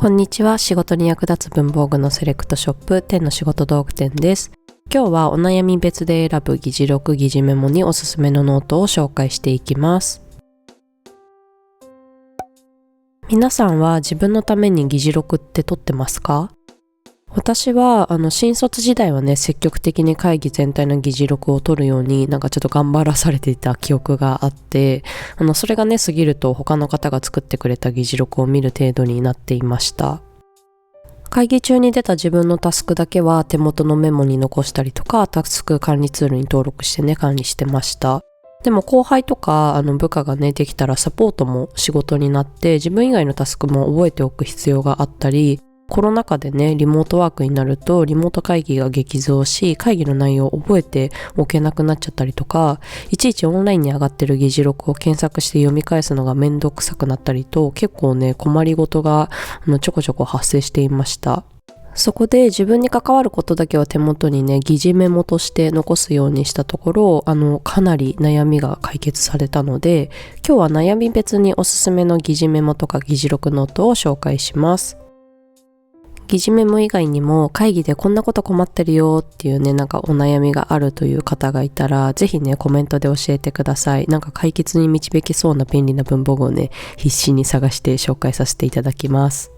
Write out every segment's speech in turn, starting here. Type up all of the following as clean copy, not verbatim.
こんにちは。仕事に役立つ文房具のセレクトショップ10の仕事道具店です。今日はお悩み別で選ぶ議事録議事メモにおすすめのノートを紹介していきます。皆さんは自分のために議事録って取ってますか？私は新卒時代はね、積極的に会議全体の議事録を取るようにちょっと頑張らされていた記憶があって、それがね過ぎると他の方が作ってくれた議事録を見る程度になっていました。会議中に出た自分のタスクだけは手元のメモに残したりとか、タスク管理ツールに登録してね管理してました。でも後輩とか部下がねできたらサポートも仕事になって、自分以外のタスクも覚えておく必要があったり、コロナ禍でねリモートワークになるとリモート会議が激増し、会議の内容を覚えておけなくなっちゃったりとか、いちいちオンラインに上がってる議事録を検索して読み返すのがめんどくさくなったりと、結構ね困りごとがちょこちょこ発生していました。そこで自分に関わることだけは手元にね議事メモとして残すようにしたところ、かなり悩みが解決されたので、今日は悩み別におすすめの議事メモとか議事録ノートを紹介します。議事メモ以外にも会議でこんなこと困ってるよっていうねお悩みがあるという方がいたら、ぜひねコメントで教えてください。解決に導きそうな便利な文房具をね必死に探して紹介させていただきます。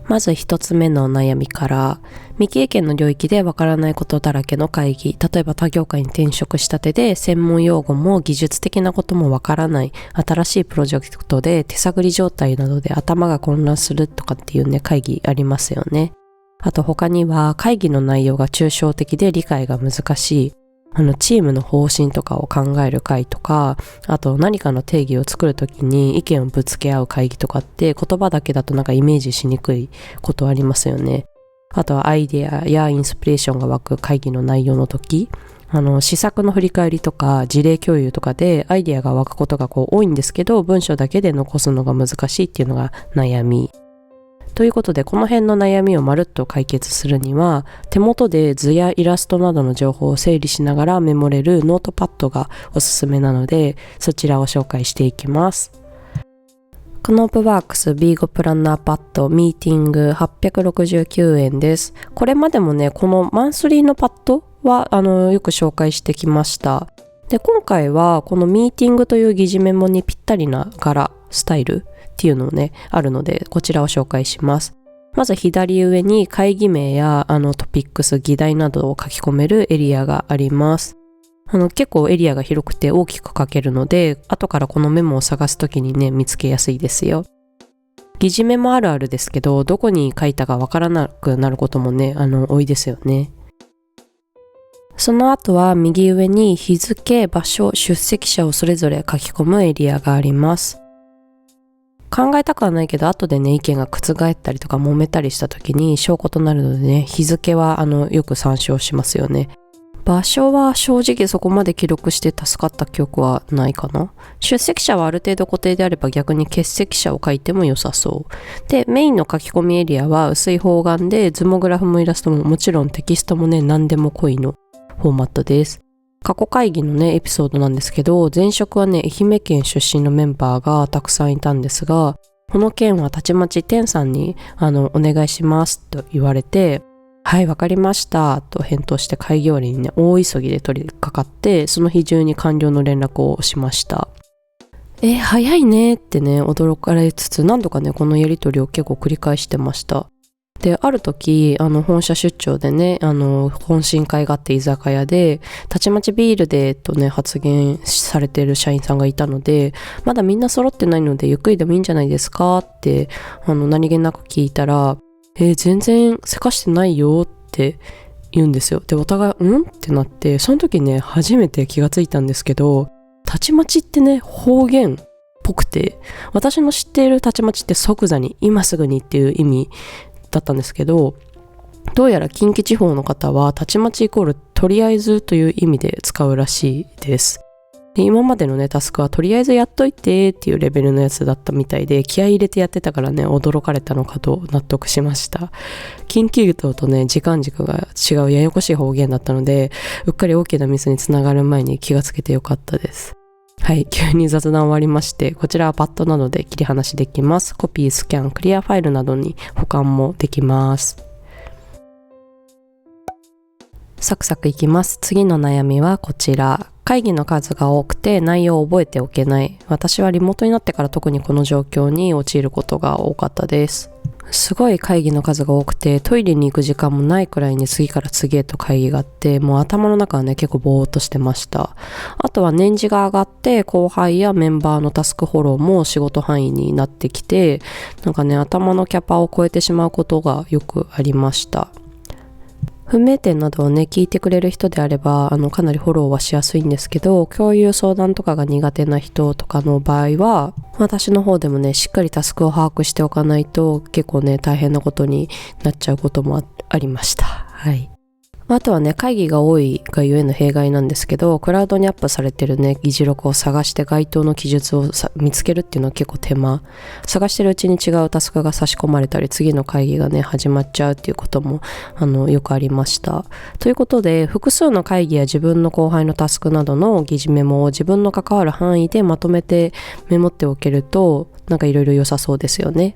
まず一つ目のお悩みから、未経験の領域でわからないことだらけの会議、例えば他業界に転職したてで専門用語も技術的なこともわからない、新しいプロジェクトで手探り状態などで頭が混乱するとかっていうね会議ありますよね。あと他には会議の内容が抽象的で理解が難しい、チームの方針とかを考える会とか、あと何かの定義を作るときに意見をぶつけ合う会議とかって言葉だけだとイメージしにくいことありますよね。あとはアイデアやインスピレーションが湧く会議の内容の時、施策の振り返りとか事例共有とかでアイデアが湧くことが多いんですけど、文章だけで残すのが難しいっていうのが悩み。ということで、この辺の悩みをまるっと解決するには、手元で図やイラストなどの情報を整理しながらメモれるノートパッドがおすすめなので、そちらを紹介していきます。クノープワークスビーゴプランナーパッドミーティング869円です。これまでもね、このマンスリーのパッドはよく紹介してきました。で、今回はこのミーティングという議事メモにぴったりな柄、スタイルっていうのをねあるので、こちらを紹介します。まず左上に会議名やトピックス、議題などを書き込めるエリアがあります。結構エリアが広くて大きく書けるので、後からこのメモを探すときにね見つけやすいですよ。議事メモあるあるですけど、どこに書いたかわからなくなることもね多いですよね。その後は右上に日付、場所、出席者をそれぞれ書き込むエリアがあります。考えたくはないけど、後でね意見が覆ったりとか揉めたりした時に証拠となるのでね、日付はよく参照しますよね。場所は正直そこまで記録して助かった記憶はないかな。出席者はある程度固定であれば逆に欠席者を書いても良さそう。で、メインの書き込みエリアは薄い方眼で、図もグラフもイラストももちろんテキストもね何でも濃いのフォーマットです。過去会議のねエピソードなんですけど、前職はね愛媛県出身のメンバーがたくさんいたんですが、この件はたちまち天さんにお願いしますと言われて、はいわかりましたと返答して会議終わりにね大急ぎで取り掛かって、その日中に完了の連絡をしました。早いねってね驚かれつつ、何度かねこのやり取りを結構繰り返してました。で、ある時本社出張でね懇親会があって、居酒屋でたちまちビールでとね発言されてる社員さんがいたので、まだみんな揃ってないのでゆっくりでもいいんじゃないですかって何気なく聞いたら、全然せかしてないよって言うんですよ。で、お互いってなって、その時ね初めて気がついたんですけど、たちまちってね方言っぽくて、私の知っているたちまちって即座に、今すぐにっていう意味だったんですけど、どうやら近畿地方の方はたちまちイコールとりあえずという意味で使うらしいです。で、今までのねタスクはとりあえずやっといてっていうレベルのやつだったみたいで、気合い入れてやってたからね驚かれたのかと納得しました。近畿道とね時間軸が違うややこしい方言だったので、うっかり大きなミスにつながる前に気がつけてよかったです。はい、急に雑談終わりまして、こちらはパッドなどで切り離しできます。コピー、スキャン、クリアファイルなどに保管もできます。サクサクいきます。次の悩みはこちら。会議の数が多くて内容を覚えておけない。私はリモートになってから特にこの状況に陥ることが多かったです。すごい会議の数が多くて、トイレに行く時間もないくらいに次から次へと会議があって、もう頭の中はね結構ぼーっとしてました。あとは年次が上がって後輩やメンバーのタスクフォローも仕事範囲になってきて、なんかね頭のキャパを超えてしまうことがよくありました。不明点などをね聞いてくれる人であればかなりフォローはしやすいんですけど、共有相談とかが苦手な人とかの場合は私の方でもねしっかりタスクを把握しておかないと結構ね大変なことになっちゃうこともありました。はい。あとはね会議が多いがゆえの弊害なんですけど、クラウドにアップされてるね議事録を探して該当の記述を見つけるっていうのは結構手間。探してるうちに違うタスクが差し込まれたり、次の会議がね始まっちゃうっていうこともよくありました。ということで複数の会議や自分の後輩のタスクなどの議事メモを自分の関わる範囲でまとめてメモっておけるとなんかいろいろ良さそうですよね。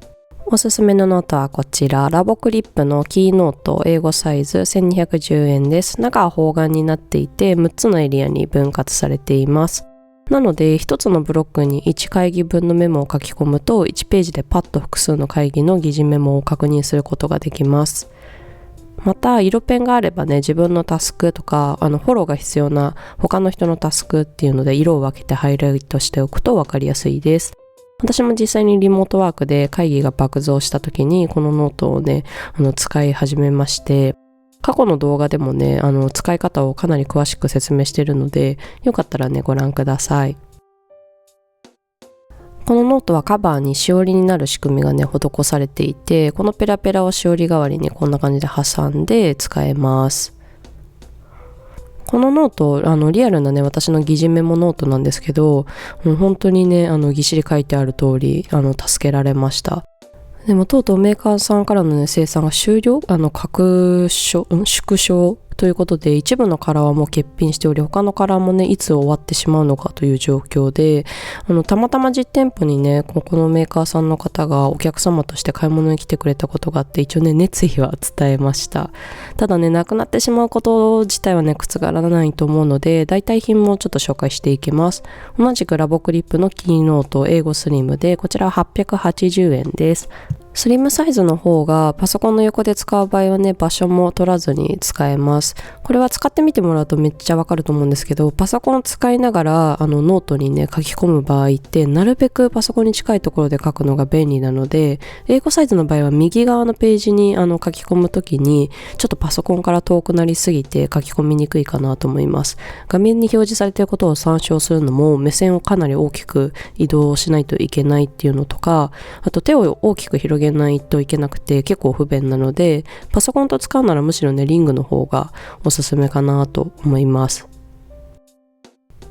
おすすめのノートはこちら、ラボクリップのキーノート英語サイズ1210円です。中は方眼になっていて6つのエリアに分割されています。なので1つのブロックに1会議分のメモを書き込むと1ページでパッと複数の会議の議事メモを確認することができます。また色ペンがあればね自分のタスクとかフォローが必要な他の人のタスクっていうので色を分けてハイライトしておくと分かりやすいです。私も実際にリモートワークで会議が爆増した時にこのノートをね使い始めまして、過去の動画でもね使い方をかなり詳しく説明しているのでよかったらねご覧ください。このノートはカバーにしおりになる仕組みがね施されていて、このペラペラをしおり代わりにこんな感じで挟んで使えます。このノートリアルなね私の議事メモノートなんですけど、もう本当にねぎっしり書いてある通り助けられました。でもとうとうメーカーさんからのね生産が終了縮小ということで一部のカラーはもう欠品しており、他のカラーもねいつ終わってしまうのかという状況で、たまたま実店舗にねこのメーカーさんの方がお客様として買い物に来てくれたことがあって、一応ね熱意は伝えました。ただねなくなってしまうこと自体はね覆らないと思うので代替品もちょっと紹介していきます。同じくラボクリップのキーノート英語スリムで、こちらは880円です。スリムサイズの方がパソコンの横で使う場合はね場所も取らずに使えます。これは使ってみてもらうとめっちゃわかると思うんですけど、パソコンを使いながらノートにね書き込む場合ってなるべくパソコンに近いところで書くのが便利なので、英語サイズの場合は右側のページに書き込むときにちょっとパソコンから遠くなりすぎて書き込みにくいかなと思います。画面に表示されていることを参照するのも目線をかなり大きく移動しないといけないっていうのとか、あと手を大きく広げないといけなくて結構不便なので、パソコンと使うならむしろねリングの方がおすすめかなと思います。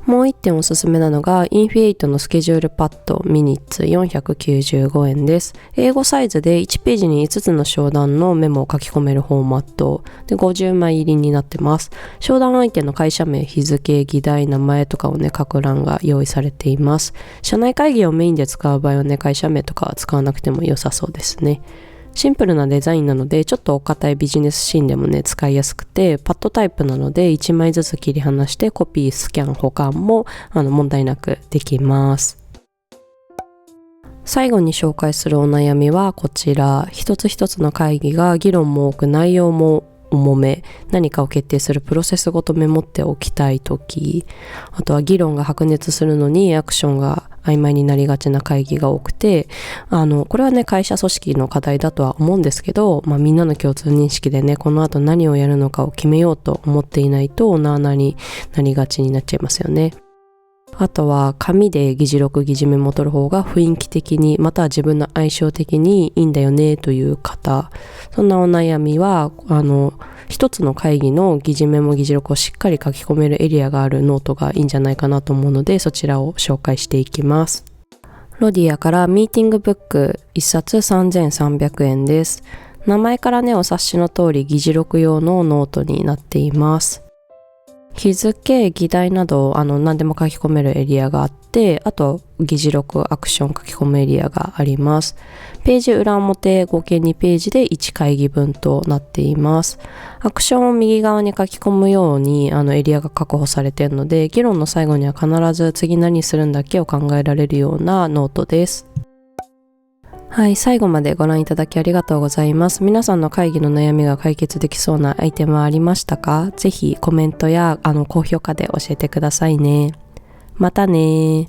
もう一点おすすめなのがインフィエイトのスケジュールパッドミニッツ495円です。英語サイズで1ページに5つの商談のメモを書き込めるフォーマットで50枚入りになってます。商談相手の会社名、日付、議題、名前とかをね書く欄が用意されています。社内会議をメインで使う場合はね会社名とかは使わなくても良さそうですね。シンプルなデザインなのでちょっとお堅いビジネスシーンでもね使いやすくて、パッドタイプなので1枚ずつ切り離してコピー、スキャン、保管も問題なくできます。最後に紹介するお悩みはこちら。一つ一つの会議が議論も多く内容も重め、何かを決定するプロセスごとメモっておきたいとき、あとは議論が白熱するのにアクションが曖昧になりがちな会議が多くて、これはね会社組織の課題だとは思うんですけど、みんなの共通認識でねこの後何をやるのかを決めようと思っていないとなあなあになりがちになっちゃいますよね。あとは紙で議事録、議事メモを取る方が雰囲気的にまたは自分の相性的にいいんだよねという方、そんなお悩みは一つの会議の議事メモ、議事録をしっかり書き込めるエリアがあるノートがいいんじゃないかなと思うので、そちらを紹介していきます。ロディアからミーティングブック1冊3300円です。名前からねお察しの通り議事録用のノートになっています。日付、議題など何でも書き込めるエリアがあって、て、あと議事録アクション書き込むエリアがあります。ページ裏表合計2ページで1会議分となっています。アクションを右側に書き込むようにエリアが確保されているので、議論の最後には必ず次何するんだっけを考えられるようなノートです。はい、最後までご覧いただきありがとうございます。皆さんの会議の悩みが解決できそうなアイテムはありましたか？ぜひコメントや高評価で教えてくださいね。またね。